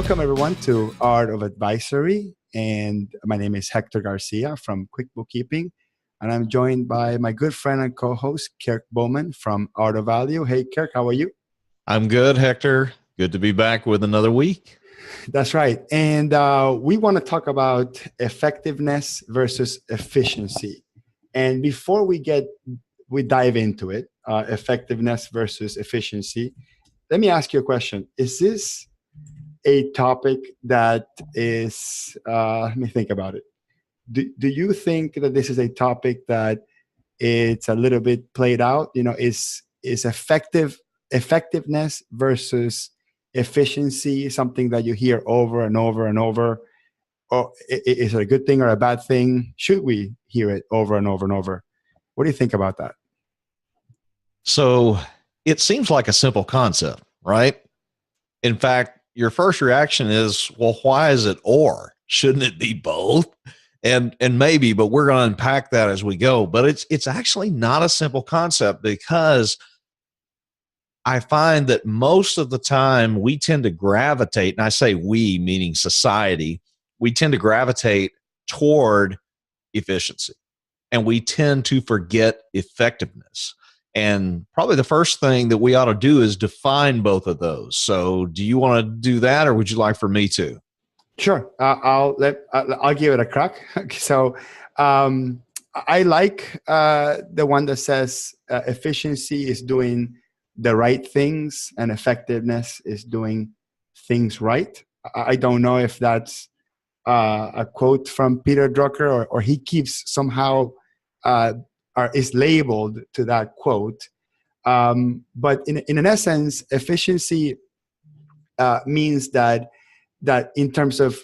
Welcome, everyone, to Art of Advisory. And my name is Hector Garcia from Quick Bookkeeping. And I'm joined by my good friend and co-host, Kirk Bowman from Art of Value. Hey, Kirk, how are you? I'm good, Hector. Good to be back with another week. That's right. And we want to talk about effectiveness versus efficiency. And before we dive into it, effectiveness versus efficiency, let me ask you a question. Is this a topic that is, let me think about it. Do you think that this is a topic that it's a little bit played out? Is effectiveness versus efficiency something that you hear over and over and over? Or is it a good thing or a bad thing? Should we hear it over and over and over? What do you think about that? So it seems like a simple concept, right? In fact, your first reaction is, well, why is it or? Shouldn't it be both? And maybe, but we're going to unpack that as we go. But it's actually not a simple concept, because I find that most of the time we tend to gravitate, and I say we, meaning society, we tend to gravitate toward efficiency, and we tend to forget effectiveness. And probably the first thing that we ought to do is define both of those. So do you want to do that, or would you like for me to? Sure. I'll give it a crack. So I like the one that says efficiency is doing the right things and effectiveness is doing things right. I don't know if that's a quote from Peter Drucker or he keeps somehow or is labeled to that quote. But in an essence, efficiency means that in terms of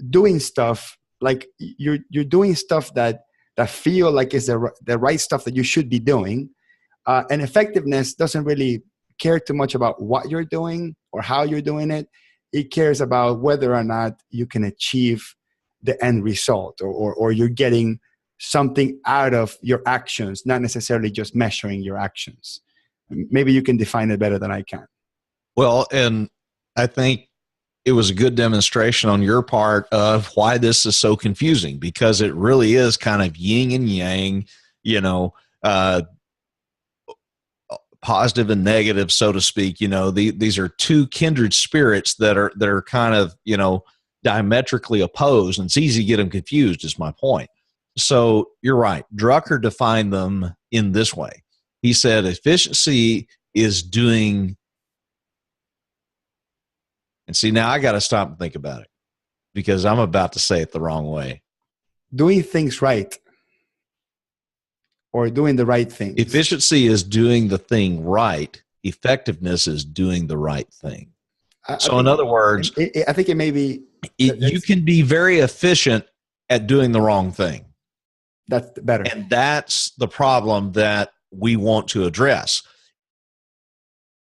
doing stuff, like you're doing stuff that feel like is the right stuff that you should be doing. And effectiveness doesn't really care too much about what you're doing or how you're doing it. It cares about whether or not you can achieve the end result or you're getting something out of your actions, not necessarily just measuring your actions. Maybe you can define it better than I can. Well, and I think it was a good demonstration on your part of why this is so confusing, because it really is kind of yin and yang, positive and negative, so to speak. These are two kindred spirits that are kind of, diametrically opposed, and it's easy to get them confused, is my point. So you're right. Drucker defined them in this way. He said efficiency is doing, and see, now I got to stop and think about it, because I'm about to say it the wrong way. Doing things right, or doing the right thing. Efficiency is doing the thing right. Effectiveness is doing the right thing. So in other words, I think it may be, you can be very efficient at doing the wrong thing. That's better. And that's the problem that we want to address.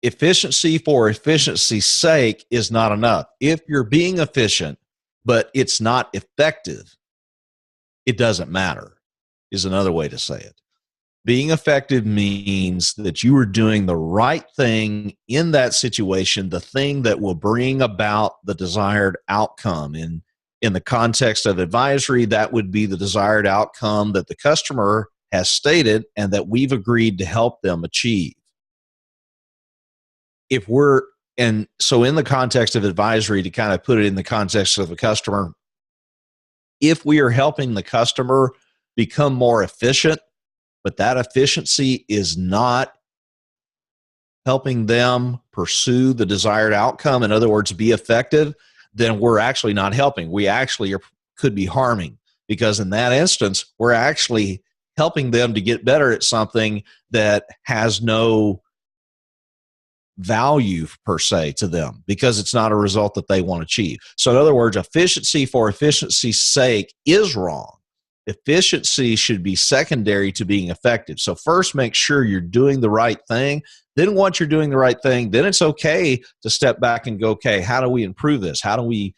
Efficiency for efficiency's sake is not enough. If you're being efficient, but it's not effective, it doesn't matter, is another way to say it. Being effective means that you are doing the right thing in that situation, the thing that will bring about the desired outcome. In the context of advisory, that would be the desired outcome that the customer has stated and that we've agreed to help them achieve. And so in the context of advisory, to kind of put it in the context of the customer, if we are helping the customer become more efficient, but that efficiency is not helping them pursue the desired outcome, in other words, be effective, then we're actually not helping. We actually could be harming, because in that instance, we're actually helping them to get better at something that has no value per se to them, because it's not a result that they want to achieve. So in other words, efficiency for efficiency's sake is wrong. Efficiency should be secondary to being effective. So first, make sure you're doing the right thing. Then once you're doing the right thing, then it's okay to step back and go, okay, how do we improve this? How do we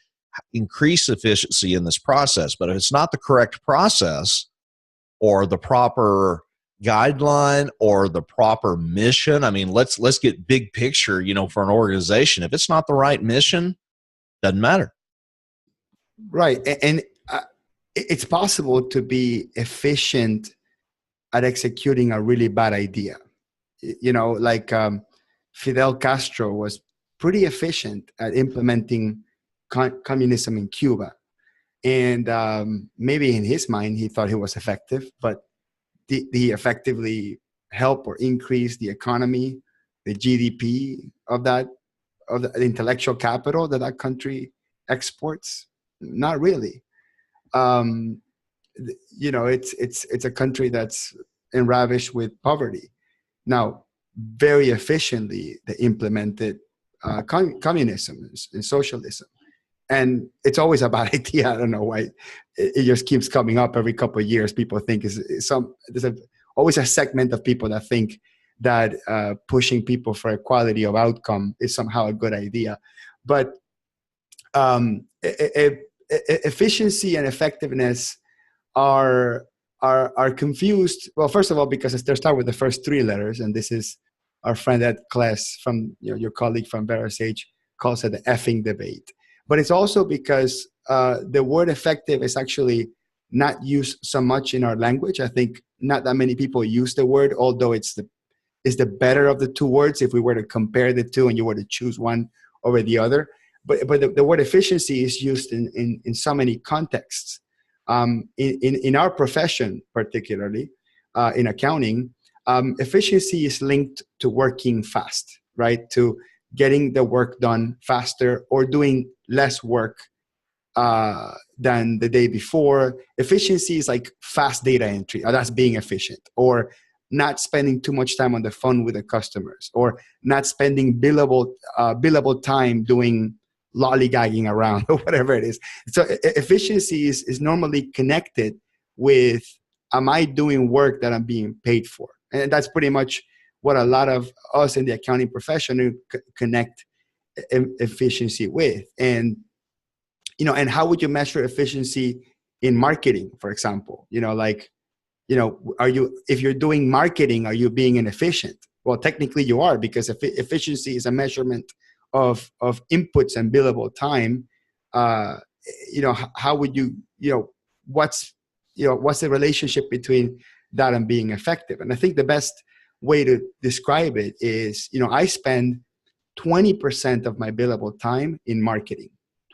increase efficiency in this process? But if it's not the correct process or the proper guideline or the proper mission, I mean, let's get big picture, for an organization. If it's not the right mission, doesn't matter. Right. And it's possible to be efficient at executing a really bad idea. You know, like Fidel Castro was pretty efficient at implementing communism in Cuba. And maybe in his mind, he thought he was effective, but did he effectively help or increase the economy, the GDP of the intellectual capital that that country exports? Not really. Um, you know, it's a country that's ravished with poverty. Now, very efficiently, they implemented communism and socialism, and it's always a bad idea. I don't know why it just keeps coming up every couple of years. People think always a segment of people that think that pushing people for equality of outcome is somehow a good idea, but efficiency and effectiveness are confused. Well, first of all, because they start with the first three letters, and this is our friend Ed Kless from your colleague from VeraSage calls it the effing debate. But it's also because the word effective is actually not used so much in our language. I think not that many people use the word, although it's the better of the two words if we were to compare the two and you were to choose one over the other. But the word efficiency is used in so many contexts. In our profession, particularly in accounting, efficiency is linked to working fast, right? To getting the work done faster or doing less work than the day before. Efficiency is like fast data entry. That's being efficient. Or not spending too much time on the phone with the customers, or not spending billable time doing lollygagging around or whatever it is. So efficiency is normally connected with, am I doing work that I'm being paid for? And that's pretty much what a lot of us in the accounting profession connect efficiency with. And, and how would you measure efficiency in marketing, for example? If you're doing marketing, are you being inefficient? Well, technically you are, because efficiency is a measurement of inputs and billable time. How would what's the relationship between that and being effective? And I think the best way to describe it is, I spend 20% of my billable time in marketing.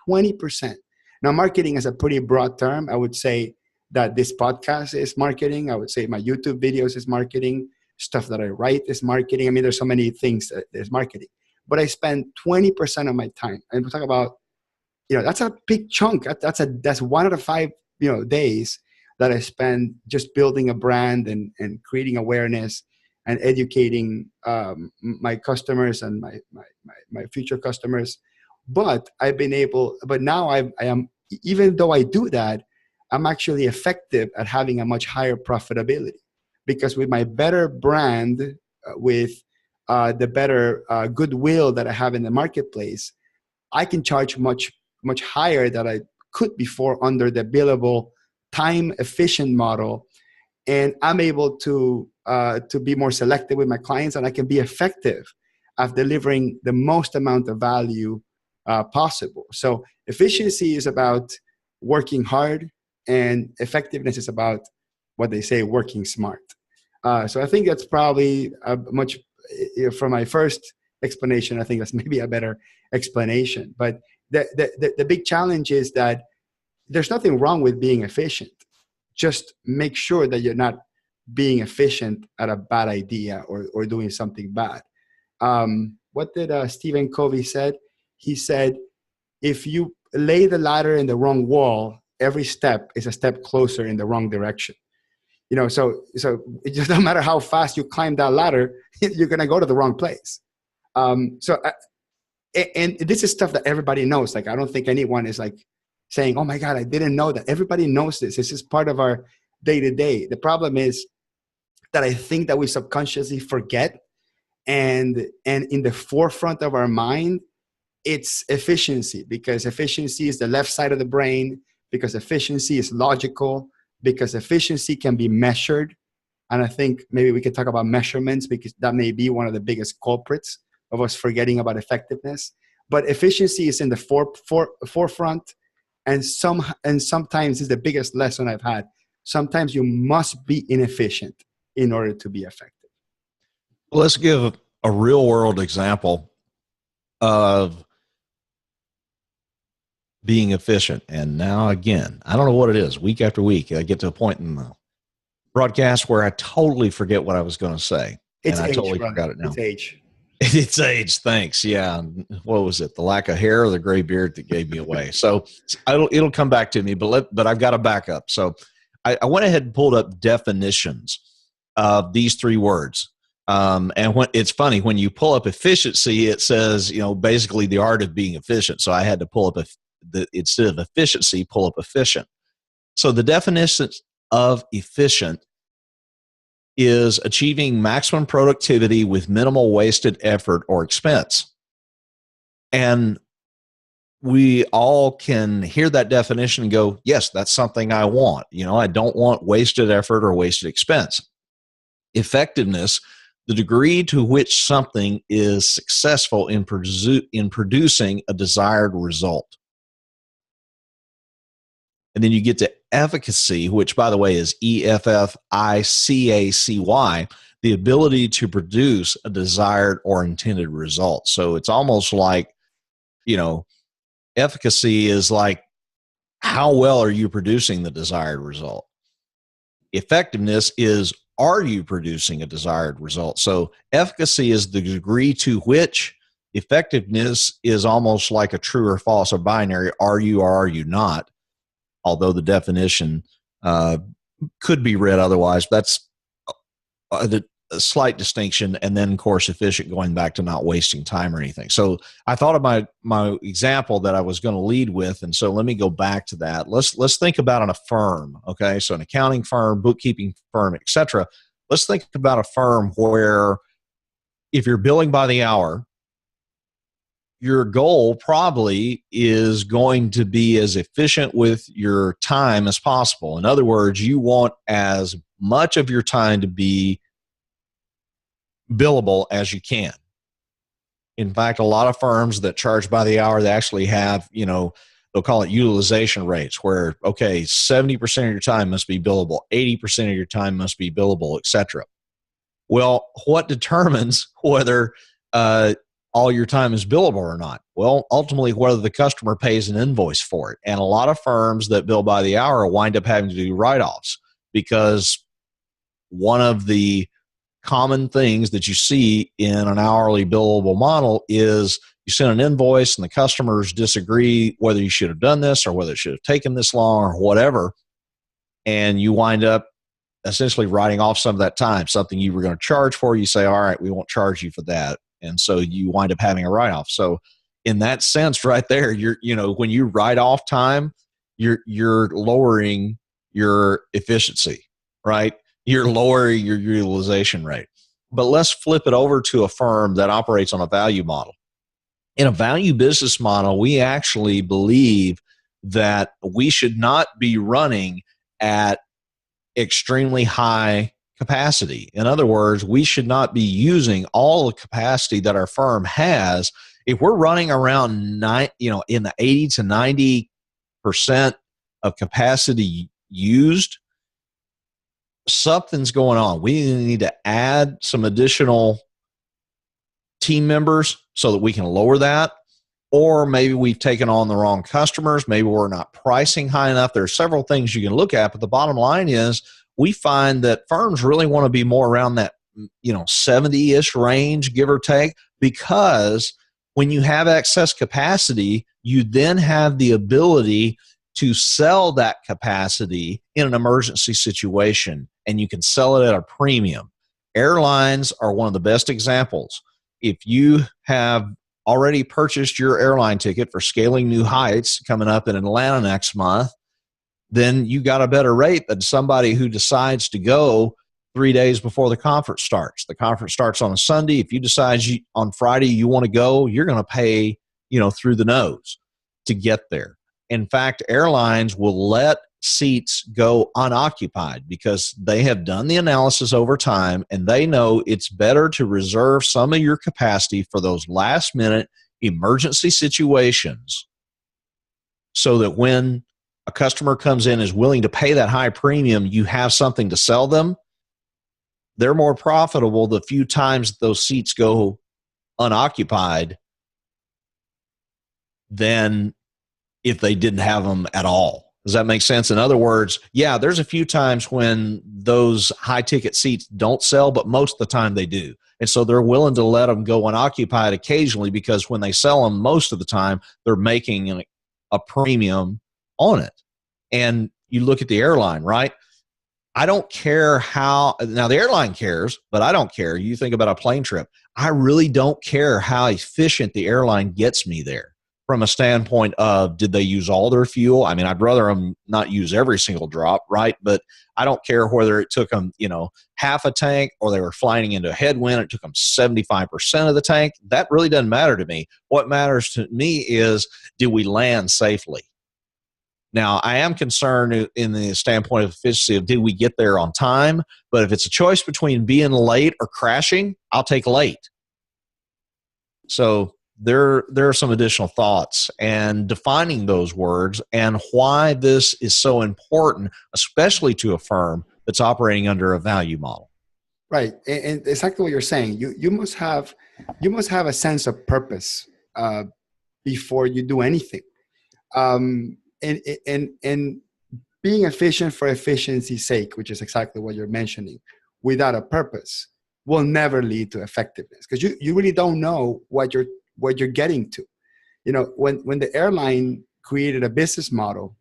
20%. Now, marketing is a pretty broad term. I would say that this podcast is marketing. I would say my YouTube videos is marketing. Stuff that I write is marketing. I mean, there's so many things that there's marketing. But I spend 20% of my time. And we'll talk about, that's a big chunk. That's 1 out of 5, days that I spend just building a brand and creating awareness and educating my customers and my future customers. But now I am, even though I do that, I'm actually effective at having a much higher profitability, because with my better brand, with the better goodwill that I have in the marketplace, I can charge much, much higher than I could before under the billable time efficient model. And I'm able to be more selective with my clients, and I can be effective at delivering the most amount of value possible. So efficiency is about working hard, and effectiveness is about what they say, working smart. So I think that's probably for my first explanation, I think that's maybe a better explanation. But the big challenge is that there's nothing wrong with being efficient. Just make sure that you're not being efficient at a bad idea or doing something bad. What did Stephen Covey said? He said, if you lay the ladder in the wrong wall, every step is a step closer in the wrong direction. So it just doesn't matter how fast you climb that ladder, you're going to go to the wrong place. And this is stuff that everybody knows. Like, I don't think anyone is like saying, oh my God, I didn't know that. Everybody knows this. This is part of our day to day. The problem is that I think that we subconsciously forget, and in the forefront of our mind, it's efficiency, because efficiency is the left side of the brain, because efficiency is logical, because efficiency can be measured. And I think maybe we could talk about measurements, because that may be one of the biggest culprits of us forgetting about effectiveness. but efficiency is in the forefront. And sometimes it's the biggest lesson I've had. Sometimes you must be inefficient in order to be effective. Let's give a real world example of being efficient. And now again, I don't know what it is. Week after week, I get to a point in the broadcast where I totally forget what I was going to say. It's and I age, totally brother. forgot it now. It's age. It's age. Thanks. Yeah. What was it? The lack of hair or the gray beard that gave me away. So it'll come back to me, but I've got a backup. So I went ahead and pulled up definitions of these three words. And it's funny when you pull up efficiency, it says, basically the art of being efficient. So I had to pull up instead of efficiency, pull up efficient. So the definition of efficient is achieving maximum productivity with minimal wasted effort or expense. And we all can hear that definition and go, yes, that's something I want. I don't want wasted effort or wasted expense. Effectiveness, the degree to which something is successful in producing a desired result. And then you get to efficacy, which, by the way, is EFFICACY, the ability to produce a desired or intended result. So it's almost like, efficacy is like, how well are you producing the desired result? Effectiveness is, are you producing a desired result? So efficacy is the degree to which. Effectiveness is almost like a true or false or binary. Are you or are you not? Although the definition could be read otherwise. That's a slight distinction. And then, of course, efficient, going back to not wasting time or anything. So I thought of my example that I was going to lead with. And so let me go back to that. Let's think about a firm, okay? So an accounting firm, bookkeeping firm, etc. Let's think about a firm where if you're billing by the hour, your goal probably is going to be as efficient with your time as possible. In other words, you want as much of your time to be billable as you can. In fact, a lot of firms that charge by the hour, they actually have, they'll call it utilization rates where, okay, 70% of your time must be billable, 80% of your time must be billable, etc. Well, what determines whether all your time is billable or not? Well, ultimately, whether the customer pays an invoice for it. And a lot of firms that bill by the hour wind up having to do write-offs because one of the common things that you see in an hourly billable model is you send an invoice and the customers disagree whether you should have done this or whether it should have taken this long or whatever. And you wind up essentially writing off some of that time, something you were going to charge for. You say, all right, we won't charge you for that. And so you wind up having a write-off. So in that sense right there, when you write off time, you're lowering your efficiency, right? You're lowering your utilization rate. But let's flip it over to a firm that operates on a value model. In a value business model, we actually believe that we should not be running at extremely high capacity. In other words, we should not be using all the capacity that our firm has. If we're running around in the 80 to 90% of capacity used, something's going on. We need to add some additional team members so that we can lower that. Or maybe we've taken on the wrong customers. Maybe we're not pricing high enough. There are several things you can look at, but the bottom line is we find that firms really want to be more around that 70-ish range, give or take, because when you have excess capacity, you then have the ability to sell that capacity in an emergency situation, and you can sell it at a premium. Airlines are one of the best examples. If you have already purchased your airline ticket for Scaling New Heights coming up in Atlanta next month, then you got a better rate than somebody who decides to go 3 days before the conference starts. The conference starts on a Sunday. If you decide on Friday you want to go, you're going to pay, through the nose to get there. In fact, airlines will let seats go unoccupied because they have done the analysis over time and they know it's better to reserve some of your capacity for those last minute emergency situations so that when a customer comes in is willing to pay that high premium, you have something to sell them. They're more profitable the few times those seats go unoccupied than if they didn't have them at all. Does that make sense? In other words, yeah, there's a few times when those high ticket seats don't sell, but most of the time they do. And so they're willing to let them go unoccupied occasionally because when they sell them, most of the time they're making a premium on it. And you look at the airline, right? I don't care how, now the airline cares, but I don't care. You think about a plane trip. I really don't care how efficient the airline gets me there from a standpoint of, did they use all their fuel? I mean, I'd rather them not use every single drop, right? But I don't care whether it took them, half a tank or they were flying into a headwind. It took them 75% of the tank. That really doesn't matter to me. What matters to me is, did we land safely? Now, I am concerned in the standpoint of efficiency of, did we get there on time? But if it's a choice between being late or crashing, I'll take late. So there are some additional thoughts and defining those words and why this is so important, especially to a firm that's operating under a value model. Right, and exactly what you're saying. You must have a sense of purpose before you do anything. And being efficient for efficiency's sake, which is exactly what you're mentioning, without a purpose, will never lead to effectiveness, because you really don't know what you're getting to. When the airline created a business model,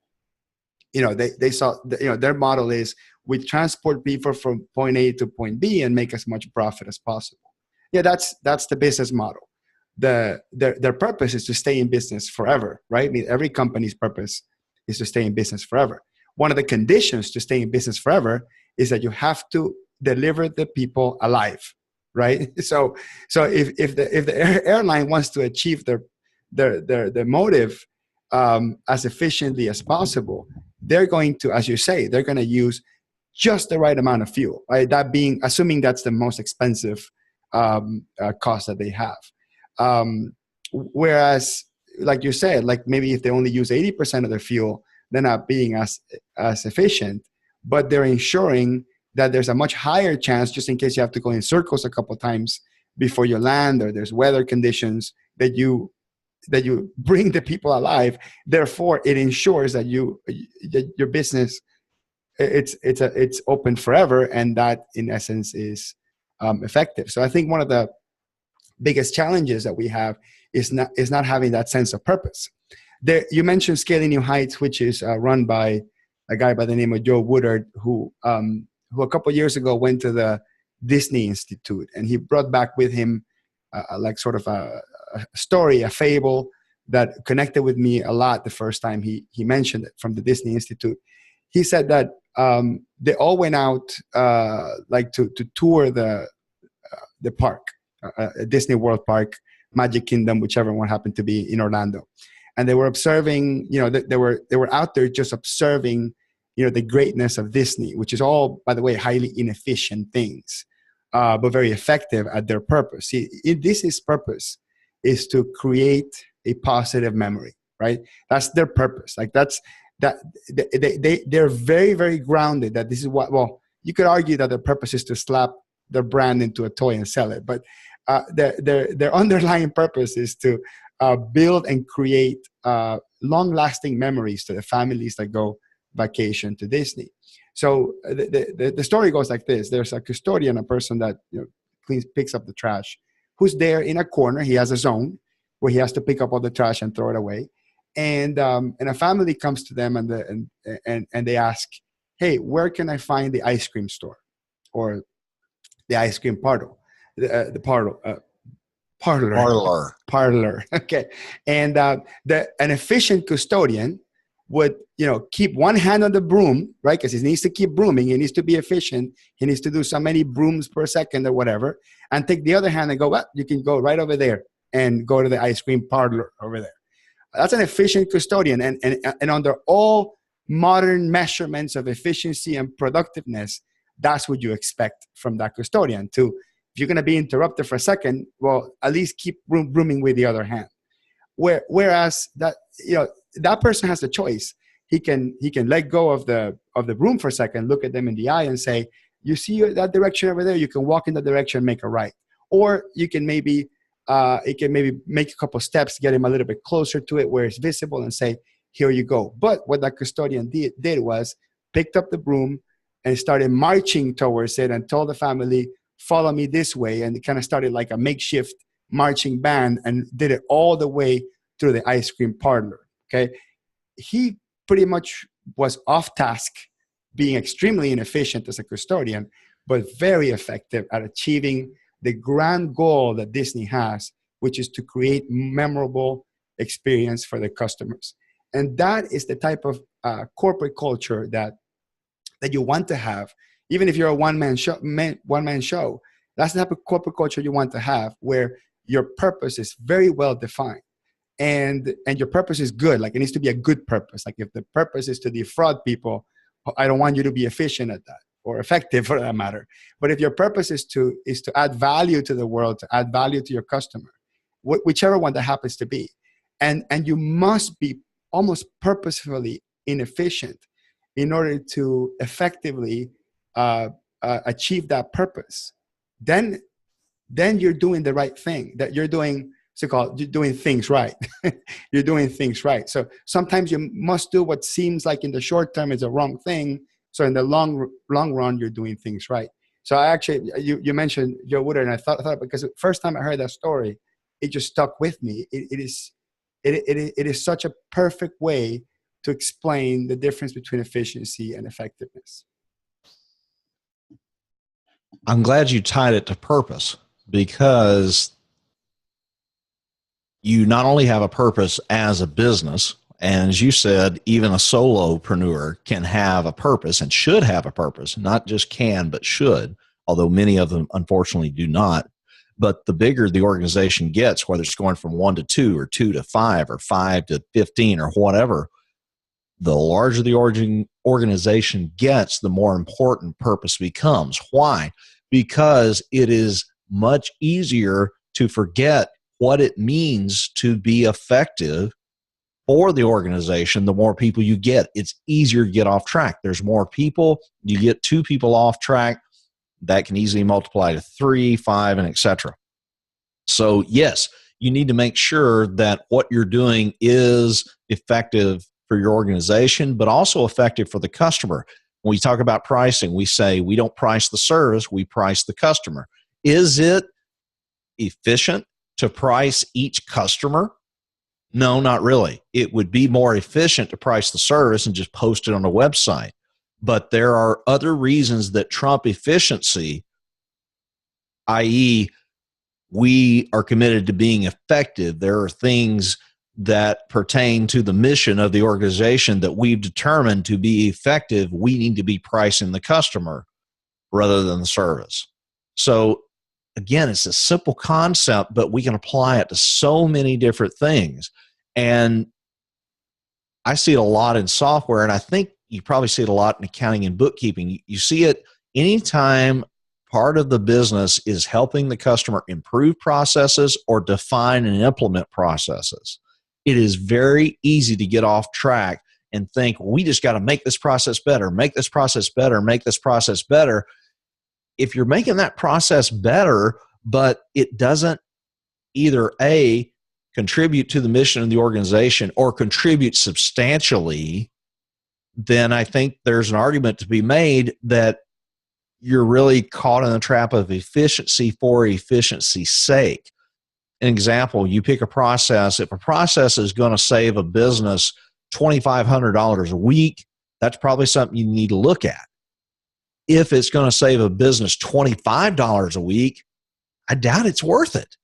they saw their model is, we transport people from point A to point B and make as much profit as possible. Yeah, that's the business model. Their purpose is to stay in business forever, right? I mean, every company's purpose is to stay in business forever. One of the conditions to stay in business forever is that you have to deliver the people alive, right? So if the airline wants to achieve their motive as efficiently as possible, they're going to, as you say, they're going to use just the right amount of fuel, right? That being, assuming that's the most expensive cost that they have. Whereas, like you said, like maybe if they only use 80% of their fuel, they're not being as efficient, but they're ensuring that there's a much higher chance, just in case you have to go in circles a couple of times before you land, or there's weather conditions, that you bring the people alive. Therefore, it ensures that your business, it's open forever, and that in essence is effective. So I think one of the biggest challenges that we have is not having that sense of purpose. You mentioned Scaling New Heights, which is run by a guy by the name of Joe Woodard, who a couple of years ago went to the Disney Institute, and he brought back with him like sort of a story, a fable that connected with me a lot the first time he mentioned it, from the Disney Institute. He said that they all went out like to tour the park, Disney World Park, Magic Kingdom, whichever one happened to be in Orlando. And they were observing, they were out there just observing, the greatness of Disney, which is all, by the way, highly inefficient things, but very effective at their purpose. See, Disney's purpose is to create a positive memory, right? That's their purpose. Like they're very, very grounded that this is what, well, you could argue that their purpose is to slap their brand into a toy and sell it, but their underlying purpose is to build and create long-lasting memories to the families that go vacation to Disney. So the story goes like this. There's a custodian, a person that picks up the trash, who's there in a corner. He has a zone where he has to pick up all the trash and throw it away. And a family comes to them and they ask, hey, where can I find the ice cream store or the ice cream parlor? Parlor. Okay. And an efficient custodian would, keep one hand on the broom, right? Because he needs to keep brooming. He needs to be efficient. He needs to do so many brooms per second or whatever, and take the other hand and go, well, you can go right over there and go to the ice cream parlor over there. That's an efficient custodian. And under all modern measurements of efficiency and productiveness, that's what you expect from that custodian. If you're going to be interrupted for a second, well, at least keep brooming with the other hand. Whereas that, that person has the choice. He can let go of the room for a second, look at them in the eye and say, you see that direction over there, you can walk in that direction, make a right. Or you can maybe make a couple steps, get him a little bit closer to it where it's visible and say, here you go. But what that custodian did was picked up the broom and started marching towards it and told the family, follow me this way. And it kind of started like a makeshift marching band and did it all the way through the ice cream parlor. Okay. He pretty much was off task, being extremely inefficient as a custodian, but very effective at achieving the grand goal that Disney has, which is to create memorable experience for their customers. And that is the type of corporate culture that you want to have, even if you're a one-man show. That's the type of corporate culture you want to have, where your purpose is very well defined, and your purpose is good. Like, it needs to be a good purpose. Like, if the purpose is to defraud people, I don't want you to be efficient at that, or effective for that matter. But if your purpose is to add value to the world, to add value to your customer, whichever one that happens to be, and you must be almost purposefully inefficient in order to effectively achieve that purpose, then you're doing the right thing. That you're doing, you're doing things right. You're doing things right. So sometimes you must do what seems like in the short term is a wrong thing. So in the long run, you're doing things right. So I actually, you mentioned Joe Woodard, and I thought because the first time I heard that story, it just stuck with me. It is such a perfect way to explain the difference between efficiency and effectiveness. I'm glad you tied it to purpose, because you not only have a purpose as a business, and as you said, even a solopreneur can have a purpose and should have a purpose, not just can, but should, although many of them unfortunately do not. But the bigger the organization gets, whether it's going from 1 to 2 or 2 to 5 or 5 to 15 or whatever, the larger the organization gets, the more important purpose becomes. Why? Because it is much easier to forget what it means to be effective for the organization. The more people you get, it's easier to get off track. There's more people. You get 2 people off track, that can easily multiply to 3, 5, and etc. So yes, you need to make sure that what you're doing is effective for your organization, but also effective for the customer. When we talk about pricing, we say we don't price the service, we price the customer. Is it efficient to price each customer? No, not really. It would be more efficient to price the service and just post it on the website. But there are other reasons that trump efficiency, i.e., we are committed to being effective. There are things that pertain to the mission of the organization that we've determined to be effective. We need to be pricing the customer rather than the service. So again, it's a simple concept, but we can apply it to so many different things. And I see it a lot in software, and I think you probably see it a lot in accounting and bookkeeping. You see it anytime part of the business is helping the customer improve processes or define and implement processes. It is very easy to get off track and think, we just got to make this process better, make this process better, make this process better. If you're making that process better, but it doesn't either A, contribute to the mission of the organization or contribute substantially, then I think there's an argument to be made that you're really caught in the trap of efficiency for efficiency's sake. An example, you pick a process. If a process is going to save a business $2,500 a week, that's probably something you need to look at. If it's going to save a business $25 a week, I doubt it's worth it.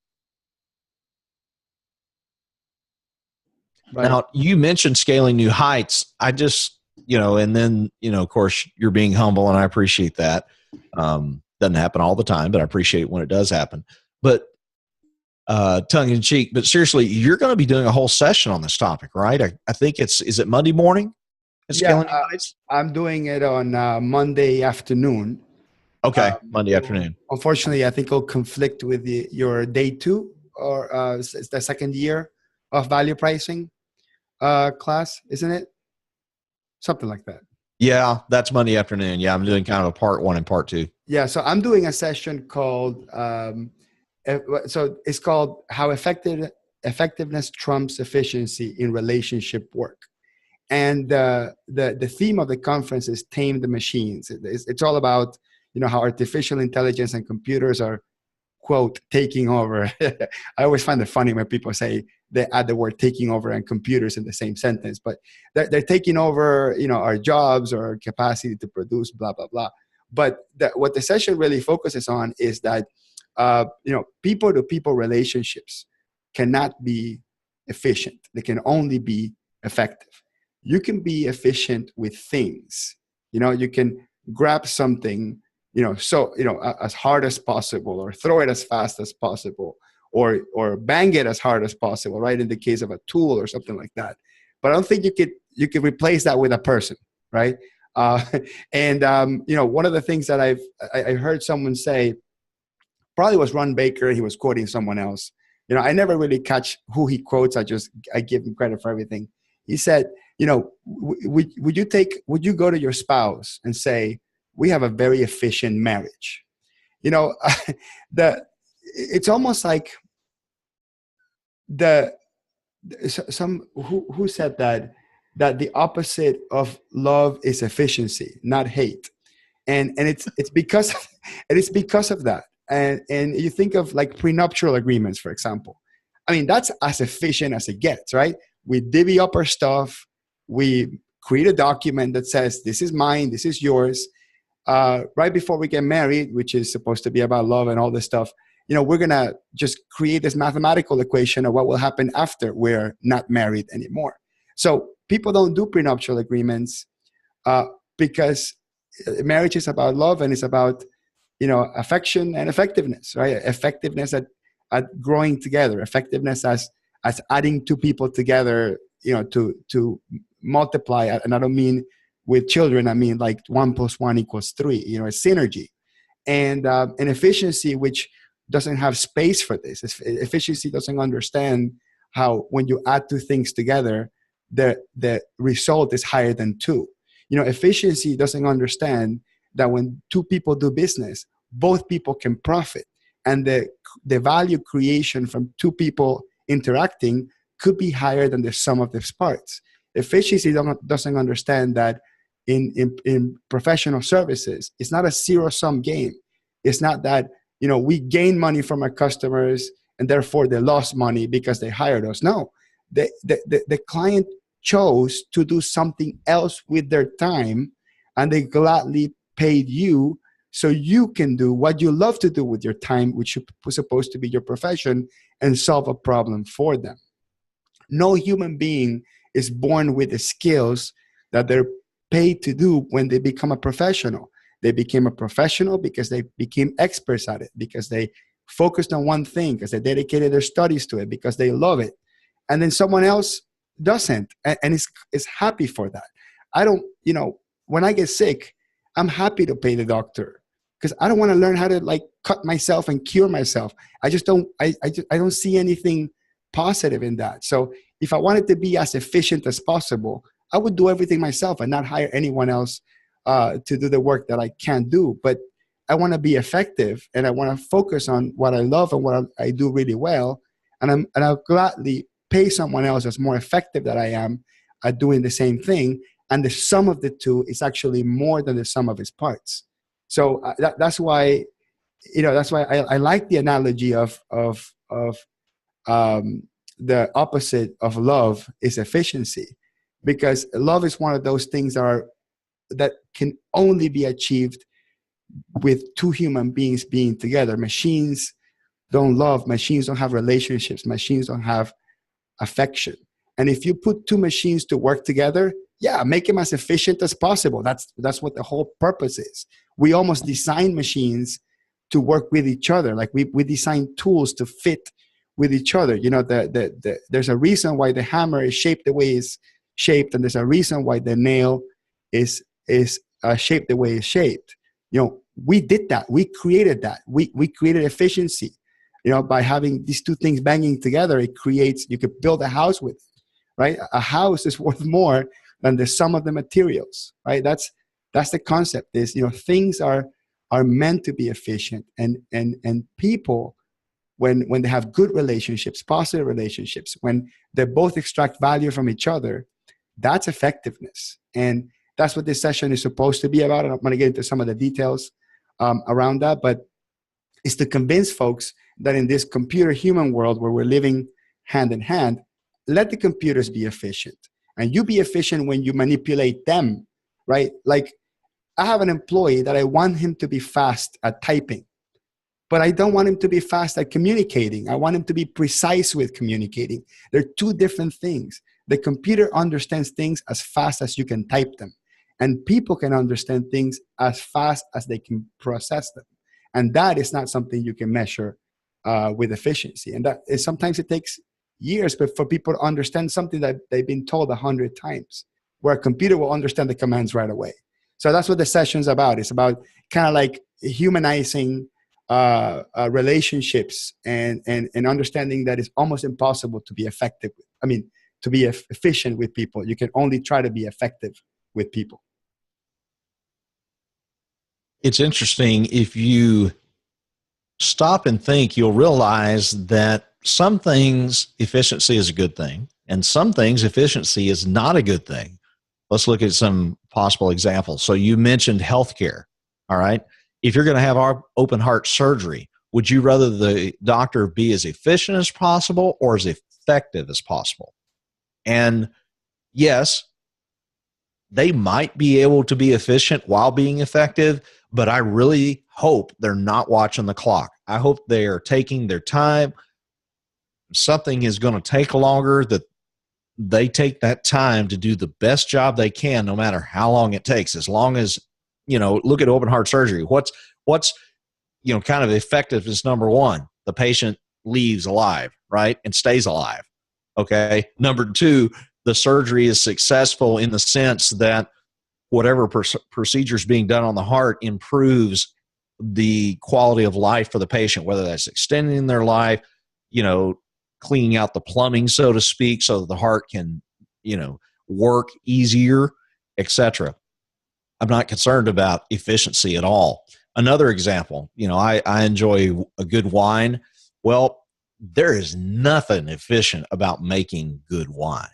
Right. Now, you mentioned scaling new heights. I just, and then, of course, you're being humble, and I appreciate that. Doesn't happen all the time, but I appreciate it when it does happen. But tongue in cheek, but seriously, you're going to be doing a whole session on this topic, right? I think is it Monday morning? I'm doing it on Monday afternoon. Okay, Monday afternoon. Unfortunately, I think it'll conflict with your day 2 or it's the second year of value pricing class, isn't it? Something like that. Yeah, that's Monday afternoon. Yeah, I'm doing kind of a part one and part two. Yeah, so I'm doing a session called so it's called how effectiveness trumps efficiency in relationship work. And the theme of the conference is tame the machines. It's all about, you know, how artificial intelligence and computers are, quote, taking over. I always find it funny when people say they add the word taking over and computers in the same sentence, but they're taking over, you know, our jobs or our capacity to produce, blah, blah, blah. But what the session really focuses on is that, you know, people to people relationships cannot be efficient. They can only be effective. You can be efficient with things. You know, you can grab something, you know, so, you know, as hard as possible, or throw it as fast as possible, or bang it as hard as possible, right? In the case of a tool or something like that. But I don't think you could replace that with a person, right? Uh, and you know, one of the things that I heard someone say, probably was Ron Baker. He was quoting someone else. You know, I never really catch who he quotes. I give him credit for everything. He said, you know, would you go to your spouse and say, we have a very efficient marriage? You know, it's almost like who said that the opposite of love is efficiency, not hate. And it's because and it's because of that. And you think of like prenuptial agreements, for example. I mean, that's as efficient as it gets, right? We divvy up our stuff. We create a document that says, this is mine, this is yours. Right before we get married, which is supposed to be about love and all this stuff, you know, we're going to just create this mathematical equation of what will happen after we're not married anymore. So people don't do prenuptial agreements because marriage is about love, and it's about, you know, affection and effectiveness, right? Effectiveness at growing together, effectiveness as adding two people together, you know, to multiply. And I don't mean with children, I mean like 1 + 1 = 3, you know, a synergy. And efficiency, which doesn't have space for this. Efficiency doesn't understand how when you add two things together, the result is higher than two. You know, efficiency doesn't understand that when two people do business, both people can profit. And the value creation from two people interacting could be higher than the sum of its parts. Efficiency doesn't understand that in professional services, it's not a zero-sum game. It's not that, you know, we gain money from our customers and therefore they lost money because they hired us. No, the client chose to do something else with their time, and they gladly paid you so you can do what you love to do with your time, which was supposed to be your profession, and solve a problem for them. No human being is born with the skills that they're paid to do when they become a professional. They became a professional because they became experts at it, because they focused on one thing, because they dedicated their studies to it, because they love it. And then someone else doesn't and is happy for that. I don't, you know, when I get sick, I'm happy to pay the doctor because I don't want to learn how to like cut myself and cure myself. I just don't, I don't see anything positive in that. So if I wanted to be as efficient as possible, I would do everything myself and not hire anyone else to do the work that I can't do. But I want to be effective, and I want to focus on what I love and what I do really well. And I'll gladly pay someone else that's more effective than I am at doing the same thing. And the sum of the two is actually more than the sum of its parts. So that's why, you know, that's why I like the analogy of the opposite of love is efficiency, because love is one of those things that can only be achieved with two human beings being together. Machines don't love. Machines don't have relationships. Machines don't have affection. And if you put two machines to work together, yeah, make them as efficient as possible. That's what the whole purpose is. We almost design machines to work with each other. Like we design tools to fit with each other. You know, there's a reason why the hammer is shaped the way it's shaped, and there's a reason why the nail is shaped the way it's shaped. You know, we did that. We created that. We created efficiency. By having these two things banging together, you could build a house with, right? A house is worth more than the sum of the materials, right? That's the concept. Is things are meant to be efficient, and people, when they have good relationships, positive relationships, when they both extract value from each other, that's effectiveness. And that's what this session is supposed to be about. I'm going to get into some of the details around that, but it's to convince folks that in this computer human world where we're living hand in hand, let the computers be efficient. And you be efficient when you manipulate them, right? Like, I have an employee that I want him to be fast at typing, but I don't want him to be fast at communicating. I want him to be precise with communicating. They're two different things. The computer understands things as fast as you can type them, and people can understand things as fast as they can process them. And that is not something you can measure with efficiency. And that is, sometimes it takes years, but for people to understand something that they've been told 100 times, where a computer will understand the commands right away. So that's what the session's about. It's about kind of like humanizing relationships and understanding that it's almost impossible to be effective. To be efficient with people. You can only try to be effective with people. It's interesting. If you stop and think, you'll realize that some things efficiency is a good thing, and some things efficiency is not a good thing. Let's look at some possible examples. So you mentioned healthcare. All right. If you're going to have our open heart surgery, would you rather the doctor be as efficient as possible or as effective as possible? And yes, they might be able to be efficient while being effective, but I really hope they're not watching the clock. I hope they are taking their time. Something is going to take longer, that they take that time to do the best job they can, no matter how long it takes. As long as, look at open heart surgery. What's kind of effectiveness number one? The patient leaves alive, right? And stays alive. Okay. Number two, the surgery is successful in the sense that whatever procedure is being done on the heart improves the quality of life for the patient, whether that's extending their life, cleaning out the plumbing, so to speak, so that the heart can, work easier, etc. I'm not concerned about efficiency at all. Another example, I enjoy a good wine. Well, there is nothing efficient about making good wine.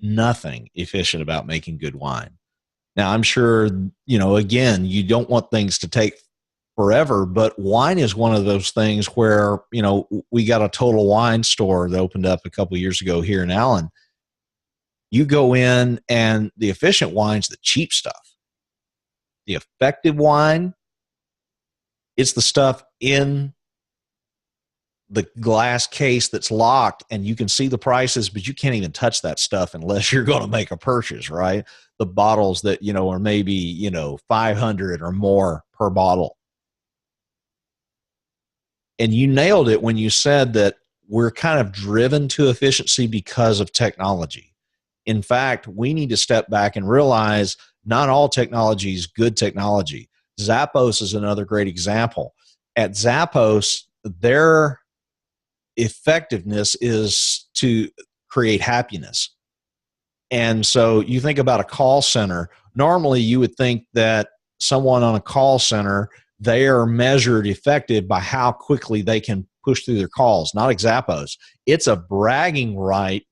Nothing efficient about making good wine. Now, I'm sure, again, you don't want things to take forever, but wine is one of those things where, we got a Total Wine store that opened up a couple of years ago here in Allen. You go in and the efficient wine's the cheap stuff. The effective wine, it's the stuff in the glass case that's locked and you can see the prices, but you can't even touch that stuff unless you're going to make a purchase, right? The bottles that, are maybe, 500 or more per bottle. And you nailed it when you said that we're kind of driven to efficiency because of technology. In fact, we need to step back and realize not all technology is good technology. Zappos is another great example. At Zappos, their effectiveness is to create happiness. And so you think about a call center. Normally, you would think that someone on a call center, they are measured effective by how quickly they can push through their calls, not like Zappos. It's a bragging right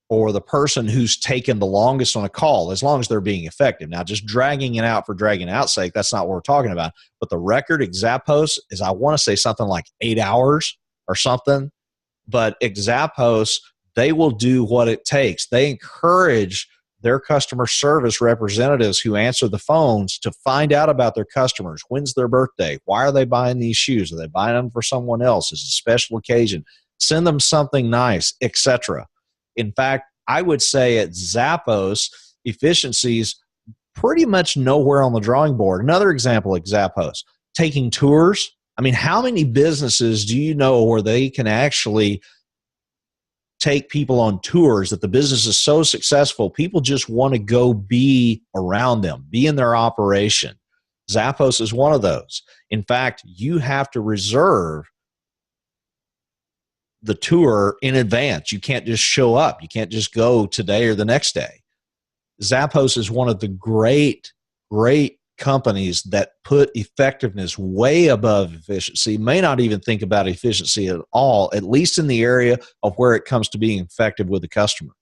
for the person who's taken the longest on a call, as long as they're being effective. Now, just dragging it out for dragging it out's sake, that's not what we're talking about. But the record at Zappos is, I want to say something like 8 hours or something. But at Zappos, they will do what it takes. They encourage their customer service representatives who answer the phones to find out about their customers. When's their birthday? Why are they buying these shoes? Are they buying them for someone else? Is it a special occasion? Send them something nice, etc. In fact, I would say at Zappos, efficiencies pretty much nowhere on the drawing board. Another example at Zappos, taking tours. I mean, how many businesses do you know where they can actually take people on tours, that the business is so successful, people just want to go be around them, be in their operation? Zappos is one of those. In fact, you have to reserve the tour in advance. You can't just show up. You can't just go today or the next day. Zappos is one of the great companies that put effectiveness way above efficiency, may not even think about efficiency at all, at least in the area of where it comes to being effective with the customer.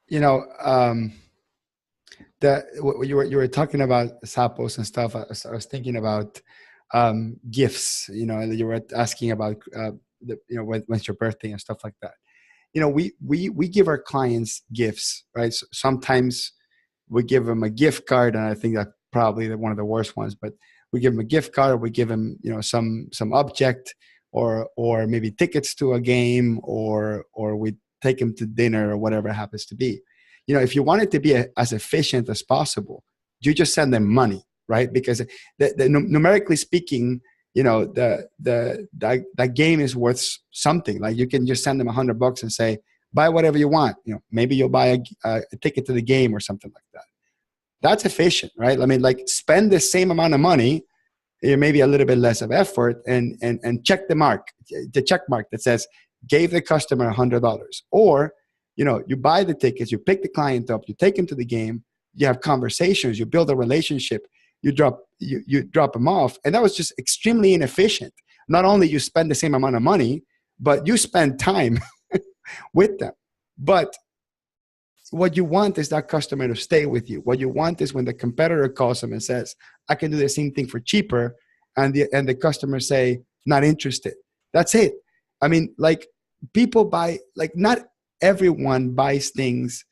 You know, you were talking about Zappos and stuff. I was thinking about gifts. You know, you were asking about when's your birthday and stuff like that. You know, we give our clients gifts, right? So sometimes we give them a gift card, and I think that's probably one of the worst ones. But we give them a gift card, or we give them, you know, some object, or maybe tickets to a game, or we take them to dinner, or whatever it happens to be. You know, if you want it to be as efficient as possible, you just send them money, right? Because numerically speaking, you know, that game is worth something. Like, you can just send them $100 and say, buy whatever you want. You know, maybe you'll buy a ticket to the game or something like that. That's efficient, right? I mean, like, spend the same amount of money, maybe a little bit less of effort, and check the check mark that says gave the customer $100. Or, you know, you buy the tickets, you pick the client up, you take him to the game, you have conversations, you build a relationship, you drop them off. And that was just extremely inefficient. Not only you spend the same amount of money, but you spend time with them. But what you want is that customer to stay with you. What you want is when the competitor calls them and says, I can do the same thing for cheaper, and the customer say, not interested. That's it. I mean, like, people buy, like, not everyone buys things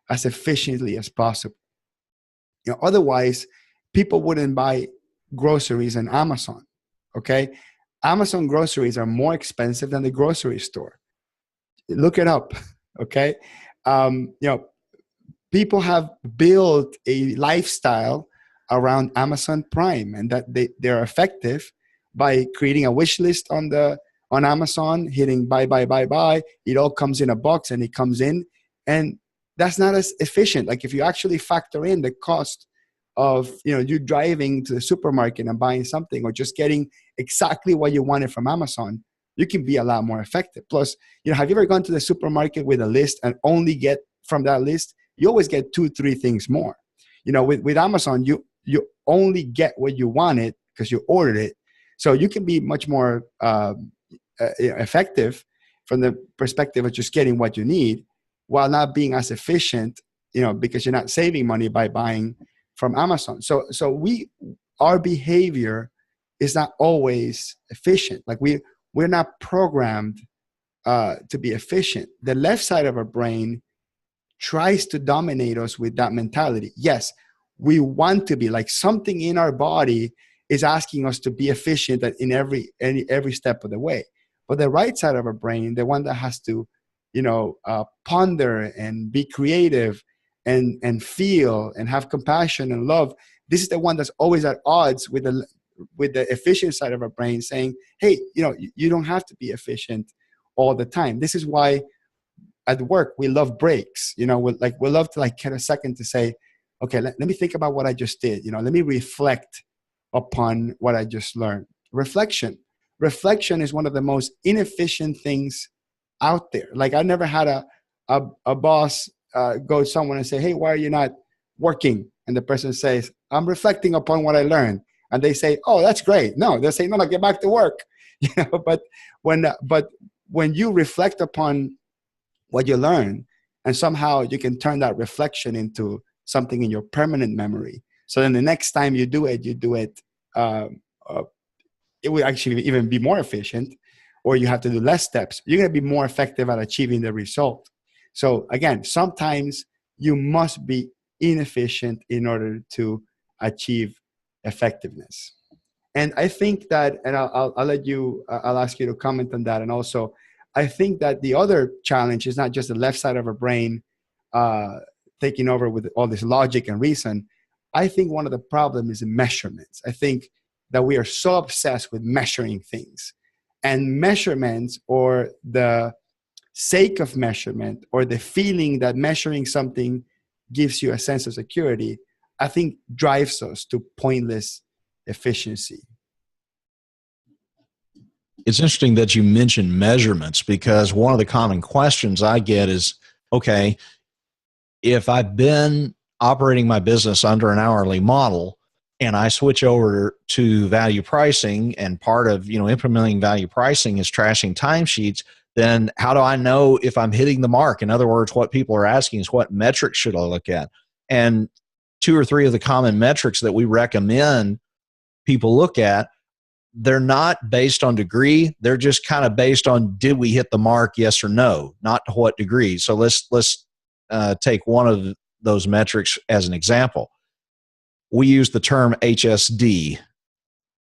as efficiently as possible. You know, otherwise people wouldn't buy groceries on Amazon. Okay. Amazon groceries are more expensive than the grocery store. Look it up. Okay. You know, people have built a lifestyle around Amazon Prime, and that they're effective by creating a wish list on Amazon, hitting buy. It all comes in a box and it comes in, and that's not as efficient. Like, if you actually factor in the cost of, you know, you driving to the supermarket and buying something, or just getting exactly what you wanted from Amazon, you can be a lot more effective. Plus, you know, have you ever gone to the supermarket with a list and only get from that list, you always get 2-3 things more? You know, with Amazon, you only get what you wanted because you ordered it. So you can be much more effective from the perspective of just getting what you need, while not being as efficient, you know, because you're not saving money by buying from Amazon. So our behavior is not always efficient. Like, we're not programmed to be efficient. The left side of our brain tries to dominate us with that mentality. Yes, we want to be, like, something in our body is asking us to be efficient in every step of the way. But the right side of our brain, the one that has to, you know, ponder and be creative and feel and have compassion and love, this is the one that's always at odds with the efficient side of our brain, saying, hey, you know, you don't have to be efficient all the time. This is why at work we love breaks. You know, we love to, like, get a second to say, okay, let me think about what I just did. You know, let me reflect upon what I just learned. Reflection is one of the most inefficient things out there. Like, I never had a boss go to someone and say, hey, why are you not working? And the person says, I'm reflecting upon what I learned. And they say, oh, that's great. No, they say, no, get back to work. You know, but when you reflect upon what you learn, and somehow you can turn that reflection into something in your permanent memory. So then the next time you do it, it will actually even be more efficient, or you have to do less steps. You're going to be more effective at achieving the result. So again, sometimes you must be inefficient in order to achieve effectiveness. And I think that, and I'll ask you to comment on that. And also, I think that the other challenge is not just the left side of our brain taking over with all this logic and reason. I think one of the problems is measurements. I think that we are so obsessed with measuring things, and measurements, or the sake of measurement, or the feeling that measuring something gives you a sense of security, I think drives us to pointless efficiency. It's interesting that you mentioned measurements, because one of the common questions I get is, okay, if I've been operating my business under an hourly model and I switch over to value pricing, and part of, implementing value pricing is trashing timesheets, then how do I know if I'm hitting the mark? In other words, what people are asking is, what metrics should I look at? And 2 or 3 of the common metrics that we recommend people look at, they're not based on degree. They're just kind of based on, did we hit the mark, yes or no, not to what degree. So let's take one of those metrics as an example. We use the term HSD,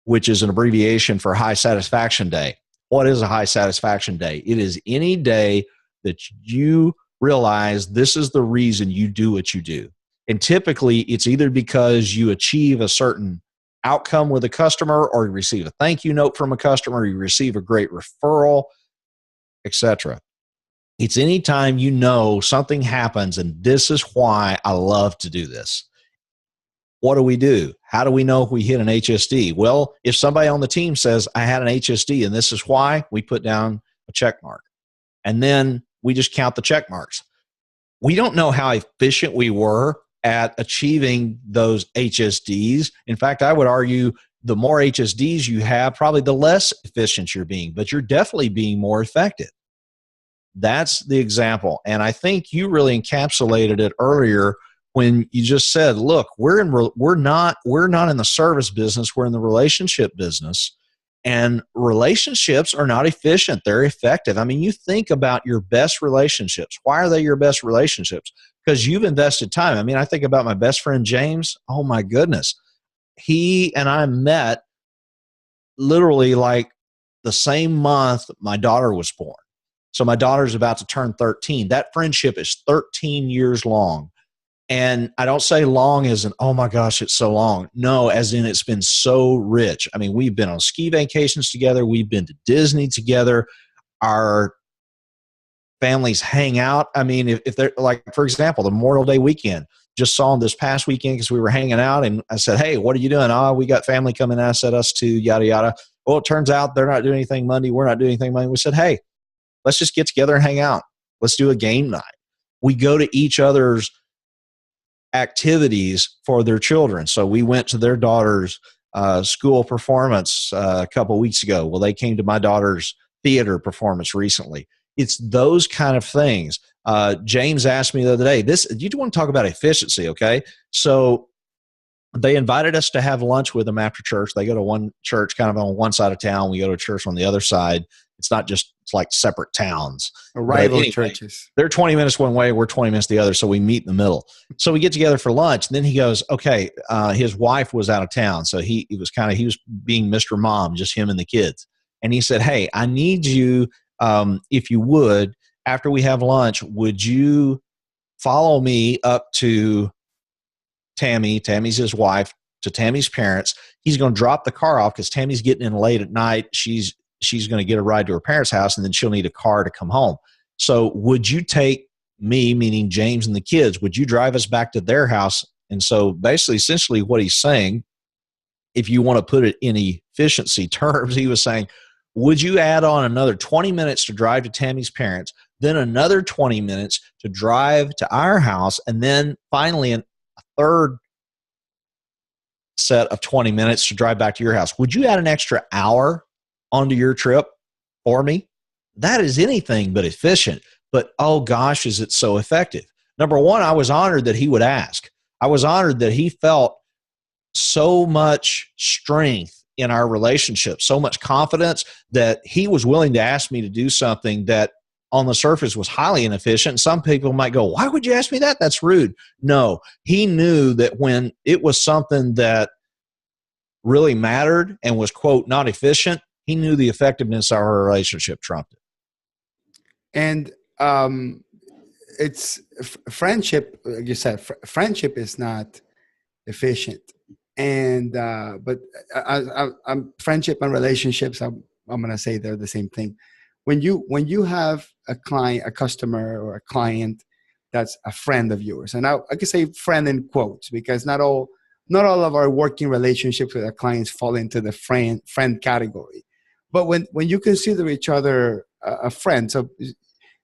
which is an abbreviation for high satisfaction day. What is a high satisfaction day? It is any day that you realize this is the reason you do what you do. And typically it's either because you achieve a certain outcome with a customer, or you receive a thank you note from a customer, you receive a great referral, etc. It's any time something happens and this is why I love to do this. What do? How do we know if we hit an HSD? Well, if somebody on the team says, I had an HSD and this is why, we put down a check mark. And then we just count the check marks. We don't know how efficient we were at achieving those HSDs. In fact, I would argue the more HSDs you have, probably the less efficient you're being, but you're definitely being more effective. That's the example. And I think you really encapsulated it earlier when you just said, look, we're not in the service business, we're in the relationship business. And relationships are not efficient, they're effective. I mean, you think about your best relationships. Why are they your best relationships? Because you've invested time. I mean, I think about my best friend, James. Oh my goodness. He and I met literally like the same month my daughter was born. So my daughter's about to turn 13. That friendship is 13 years long. And I don't say long as in, oh my gosh, it's so long. No, as in it's been so rich. I mean, we've been on ski vacations together. We've been to Disney together. Our families hang out. I mean, if they're like, for example, the Memorial Day weekend, just saw them this past weekend because we were hanging out, and I said, hey, what are you doing? Oh, we got family coming. I said, us too, yada, yada. Well, it turns out they're not doing anything Monday. We're not doing anything Monday. We said, hey, let's just get together and hang out. Let's do a game night. We go to each other's activities for their children. So we went to their daughter's school performance a couple of weeks ago. Well, they came to my daughter's theater performance recently. It's those kind of things. James asked me the other day, you want to talk about efficiency, okay? So they invited us to have lunch with them after church. They go to one church kind of on one side of town. We go to a church on the other side. It's like separate towns. Rival churches. They're 20 minutes one way, we're 20 minutes the other, so we meet in the middle. So we get together for lunch, and then he goes, okay, his wife was out of town, so he was being Mr. Mom, just him and the kids. And he said, hey, I need you, if you would, after we have lunch, would you follow me up to Tammy's his wife, to Tammy's parents. He's going to drop the car off because Tammy's getting in late at night. She's going to get a ride to her parents' house, and then she'll need a car to come home. So would you take me, meaning James and the kids, would you drive us back to their house? And so basically, essentially what he's saying, if you want to put it in efficiency terms, he was saying, would you add on another 20 minutes to drive to Tammy's parents, then another 20 minutes to drive to our house, and then finally a third set of 20 minutes to drive back to your house? Would you add an extra hour onto your trip for me? That is anything but efficient. But oh gosh, is it so effective? Number one, I was honored that he would ask. I was honored that he felt so much strength in our relationship, so much confidence that he was willing to ask me to do something that on the surface was highly inefficient. Some people might go, why would you ask me that? That's rude. No, he knew that when it was something that really mattered and was, quote, not efficient, he knew the effectiveness of our relationship trumped it. And it's friendship, like you said, friendship is not efficient. And but I'm friendship and relationships, I'm going to say they're the same thing. When you have a client, a customer, or a client that's a friend of yours, and I can say friend in quotes because not all of our working relationships with our clients fall into the friend category. But when you consider each other a friend, so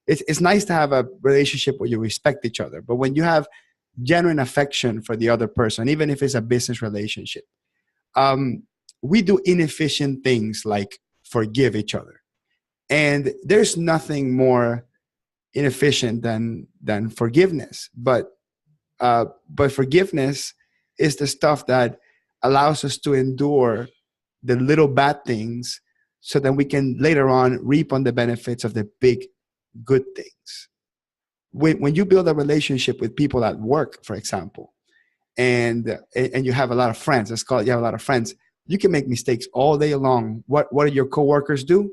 it's nice to have a relationship where you respect each other. But when you have genuine affection for the other person, even if it's a business relationship, we do inefficient things like forgive each other. And there's nothing more inefficient than forgiveness. But forgiveness is the stuff that allows us to endure the little bad things so that we can later on reap on the benefits of the big good things. When you build a relationship with people at work, for example, and you have a lot of friends, let's call it, you have a lot of friends, you can make mistakes all day long. What do your coworkers do?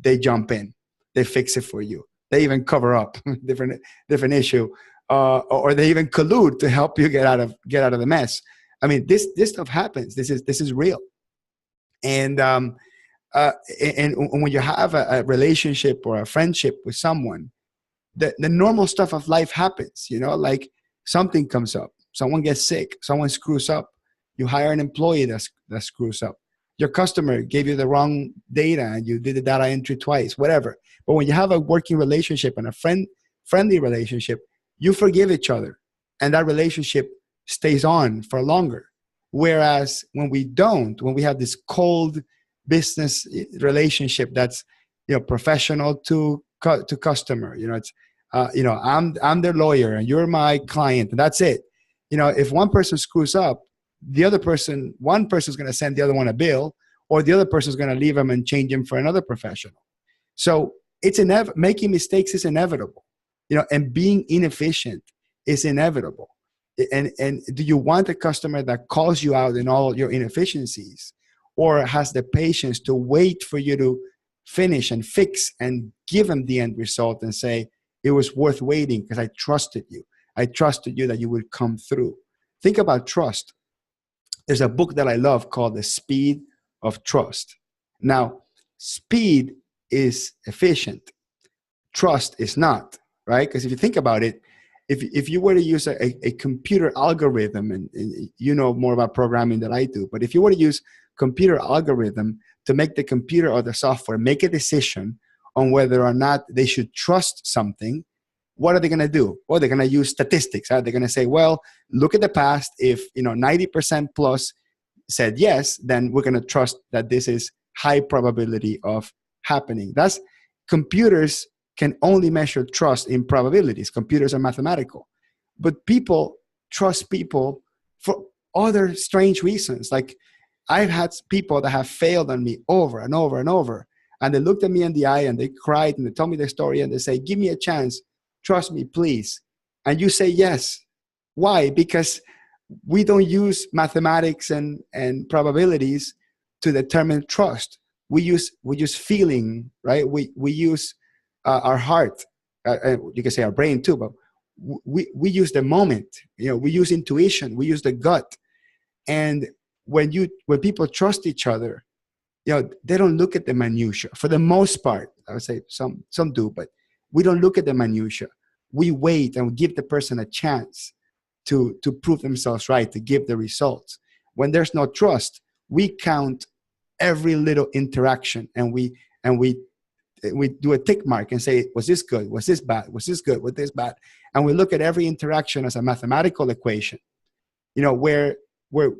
They jump in, they fix it for you. They even cover up different issue, or they even collude to help you get out of the mess. I mean, this stuff happens. This is real. And when you have a relationship or a friendship with someone, the normal stuff of life happens. Like something comes up, someone gets sick, someone screws up. You hire an employee that screws up. Your customer gave you the wrong data and you did the data entry twice, whatever. But when you have a working relationship and a friendly relationship, you forgive each other and that relationship stays on for longer. Whereas when we have this cold business relationship that's, professional to customer, it's, I'm their lawyer and you're my client and that's it. If one person screws up, one person's going to send the other one a bill, or the other person's going to leave him and change him for another professional. So it's making mistakes is inevitable, and being inefficient is inevitable. And do you want a customer that calls you out in all your inefficiencies, or has the patience to wait for you to finish and fix and give them the end result and say, it was worth waiting because I trusted you. I trusted you that you would come through. Think about trust. There's a book that I love called The Speed of Trust. Now, speed is efficient. Trust is not, right? Because if you think about it, if you were to use a computer algorithm, and you know more about programming than I do, but if you were to use computer algorithm to make the computer or the software make a decision on whether or not they should trust something, what are they going to do? Well, they're going to use statistics. Right? They're going to say, well, look at the past. If 90% plus said yes, then we're going to trust that this is high probability of happening. That's computers can only measure trust in probabilities. Computers are mathematical. But people trust people for other strange reasons. Like I've had people that have failed on me over and over and over. And they looked at me in the eye and they cried and they told me their story and they say, give me a chance. Trust me, please. And you say yes. Why? Because we don't use mathematics and probabilities to determine trust. We use feeling, right? We use our heart. You can say our brain too, but we use the moment. We use intuition. We use the gut. And when people trust each other, they don't look at the minutia. For the most part, I would say some do, but we don't look at the minutia. We wait and we give the person a chance to prove themselves right, to give the results. When there's no trust, we count every little interaction and we do a tick mark and say, was this good? Was this bad? Was this good? Was this bad? And we look at every interaction as a mathematical equation. Where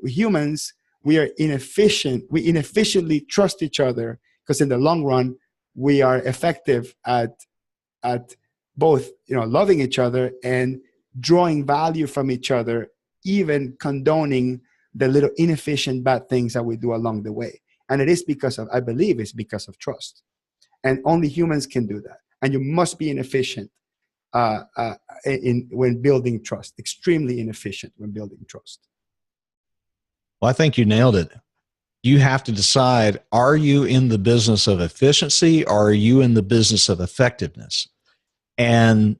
humans, we are inefficient. We inefficiently trust each other because in the long run, we are effective at both, loving each other and drawing value from each other, even condoning the little inefficient bad things that we do along the way. And it is I believe it's because of trust. And only humans can do that. And you must be inefficient when building trust, extremely inefficient when building trust. Well, I think you nailed it. You have to decide, are you in the business of efficiency or are you in the business of effectiveness? And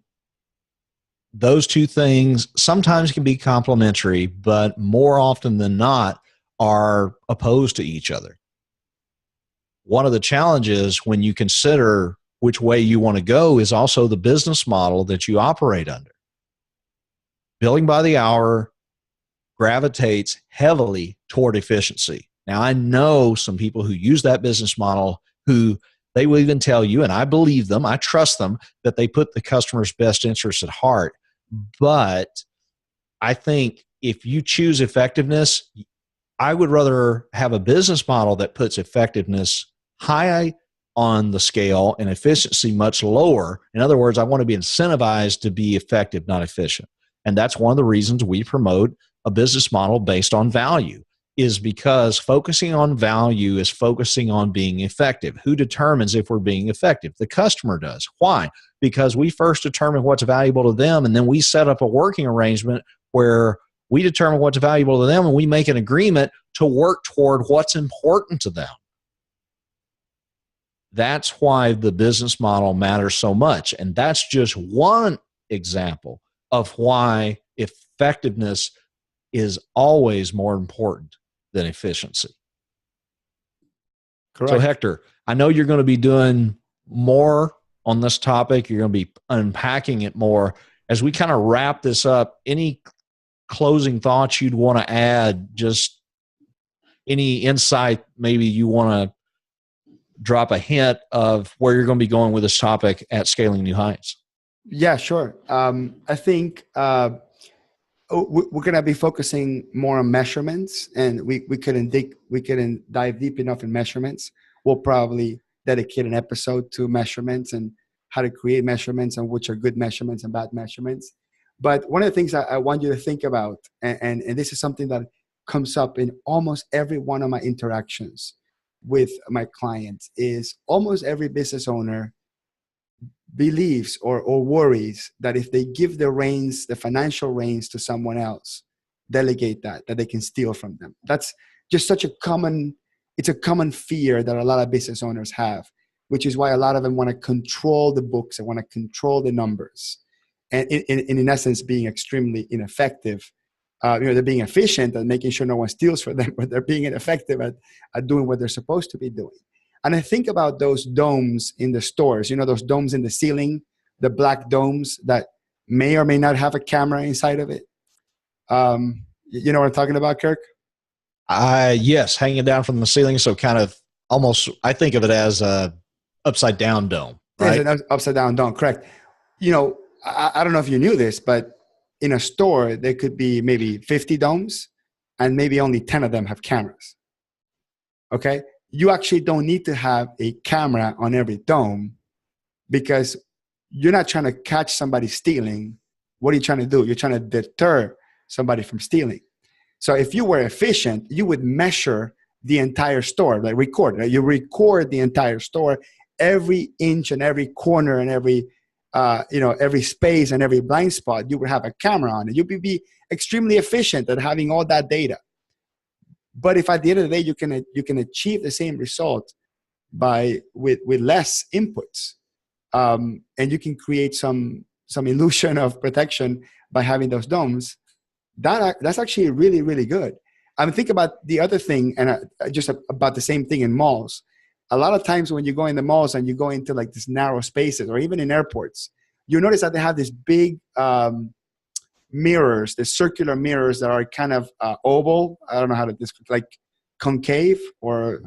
those two things sometimes can be complementary, but more often than not are opposed to each other. One of the challenges when you consider which way you want to go is also the business model that you operate under. Billing by the hour gravitates heavily toward efficiency. Now, I know some people who use that business model who they will even tell you, and I believe them, I trust them, that they put the customer's best interests at heart. But I think if you choose effectiveness, I would rather have a business model that puts effectiveness high on the scale and efficiency much lower. In other words, I want to be incentivized to be effective, not efficient. And that's one of the reasons we promote a business model based on value, is because focusing on value is focusing on being effective. Who determines if we're being effective? The customer does. Why? Because we first determine what's valuable to them, and then we set up a working arrangement where we determine what's valuable to them, and we make an agreement to work toward what's important to them. That's why the business model matters so much. And that's just one example of why effectiveness is always more important than efficiency. Correct. So Hector, I know you're going to be doing more on this topic. You're going to be unpacking it more. As we kind of wrap this up, any closing thoughts you'd want to add? Just any insight maybe you want to drop a hint of where you're going to be going with this topic at Scaling New Heights? Yeah, sure. I think we're going to be focusing more on measurements, and we couldn't dive deep enough in measurements. We'll probably dedicate an episode to measurements and how to create measurements and which are good measurements and bad measurements. But one of the things I want you to think about, and this is something that comes up in almost every one of my interactions with my clients, is almost every business owner believes or worries that if they give the reins, the financial reins, to someone else, delegate that they can steal from them. That's just such a common fear that a lot of business owners have, which is why a lot of them want to control the books and want to control the numbers. And in essence, being extremely ineffective. They're being efficient at making sure no one steals from them, but they're being ineffective at doing what they're supposed to be doing. And I think about those domes in the stores, those domes in the ceiling, the black domes that may or may not have a camera inside of it. You know what I'm talking about, Kirk? Yes, hanging down from the ceiling. So kind of almost, I think of it as a upside down dome, right? It's an upside down dome, correct. I don't know if you knew this, but in a store, there could be maybe 50 domes and maybe only 10 of them have cameras. Okay? You actually don't need to have a camera on every dome because you're not trying to catch somebody stealing. What are you trying to do? You're trying to deter somebody from stealing. So if you were efficient, you would measure the entire store, like record. Right? You record the entire store, every inch and every corner and every space and every blind spot. You would have a camera on it. You would be extremely efficient at having all that data. But if at the end of the day you can achieve the same result with less inputs, and you can create some illusion of protection by having those domes, that's actually really, really good. I mean, think about the other thing, and just about the same thing in malls. A lot of times when you go in the malls and you go into like these narrow spaces, or even in airports, you notice that they have these big mirrors, the circular mirrors that are kind of oval. I don't know how to describe, like concave or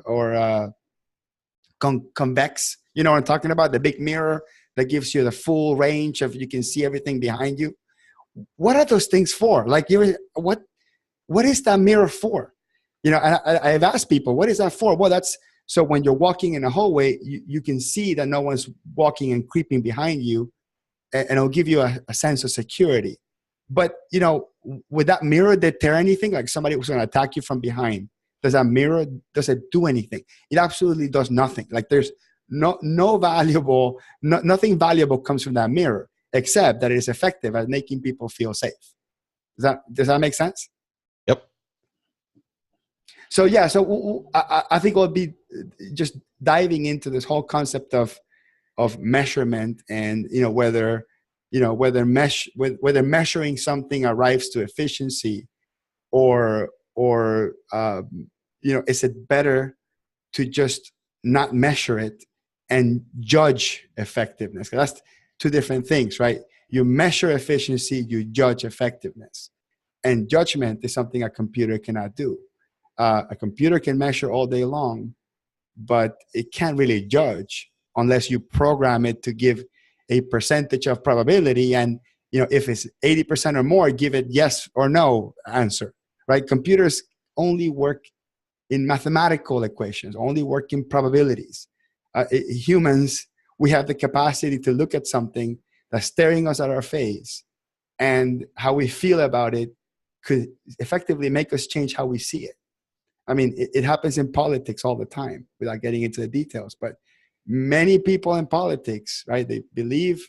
convex. You know what I'm talking about? The big mirror that gives you the full range of, you can see everything behind you. What are those things for? Like, what is that mirror for? And I've asked people, what is that for? Well, that's so when you're walking in a hallway, you can see that no one's walking and creeping behind you, and it'll give you a sense of security. But, would that mirror deter anything? Like somebody was going to attack you from behind. Does that mirror, does it do anything? It absolutely does nothing. Like there's nothing valuable comes from that mirror, except that it is effective at making people feel safe. Does that make sense? Yep. So I think we'll be just diving into this whole concept of measurement, and whether measuring something arrives to efficiency, or is it better to just not measure it and judge effectiveness? That's two different things, right? You measure efficiency, you judge effectiveness, and judgment is something a computer cannot do. A computer can measure all day long, but it can't really judge unless you program it to give a percentage of probability. And if it's 80% or more, give it yes or no answer, right? Computers only work in mathematical equations, only work in probabilities. Humans, we have the capacity to look at something that's staring us at our face, and how we feel about it could effectively make us change how we see it. I mean, it happens in politics all the time, without getting into the details. But many people in politics, right, they believe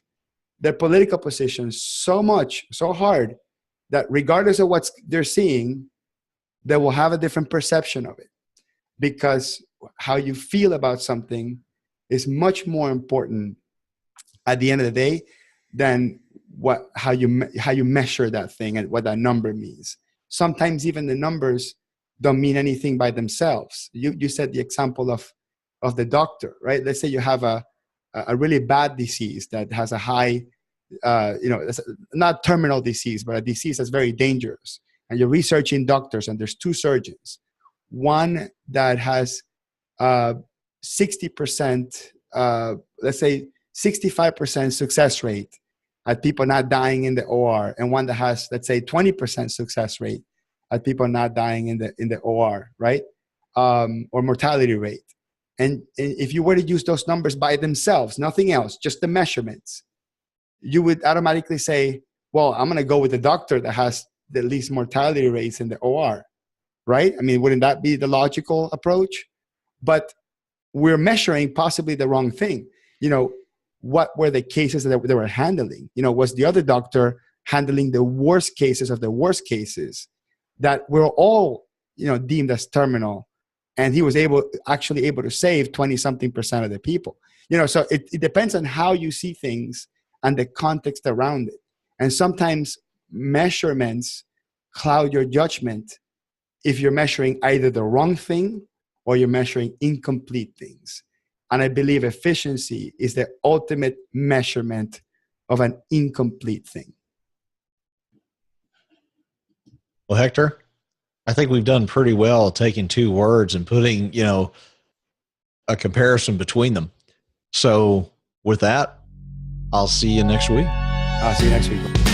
their political positions so much, so hard, that regardless of what they're seeing, they will have a different perception of it. Because how you feel about something is much more important at the end of the day than how you measure that thing and what that number means. Sometimes even the numbers don't mean anything by themselves. You said the example of the doctor, right? Let's say you have a really bad disease that has a high, not terminal disease, but a disease that's very dangerous. And you're researching doctors, and there's two surgeons. One that has 60%, let's say 65% success rate at people not dying in the OR, and one that has, let's say, 20% success rate at people not dying in the OR, right? Or mortality rate. And if you were to use those numbers by themselves, nothing else, just the measurements, you would automatically say, well, I'm going to go with the doctor that has the least mortality rates in the OR, right? I mean, wouldn't that be the logical approach? But we're measuring possibly the wrong thing. What were the cases that they were handling? Was the other doctor handling the worst cases of the worst cases that were all, deemed as terminal, and he was actually able to save 20-something% of the people? So it depends on how you see things and the context around it. And sometimes measurements cloud your judgment if you're measuring either the wrong thing or you're measuring incomplete things. And I believe efficiency is the ultimate measurement of an incomplete thing. Well, Hector, I think we've done pretty well taking two words and putting, a comparison between them. So with that, I'll see you next week. I'll see you next week.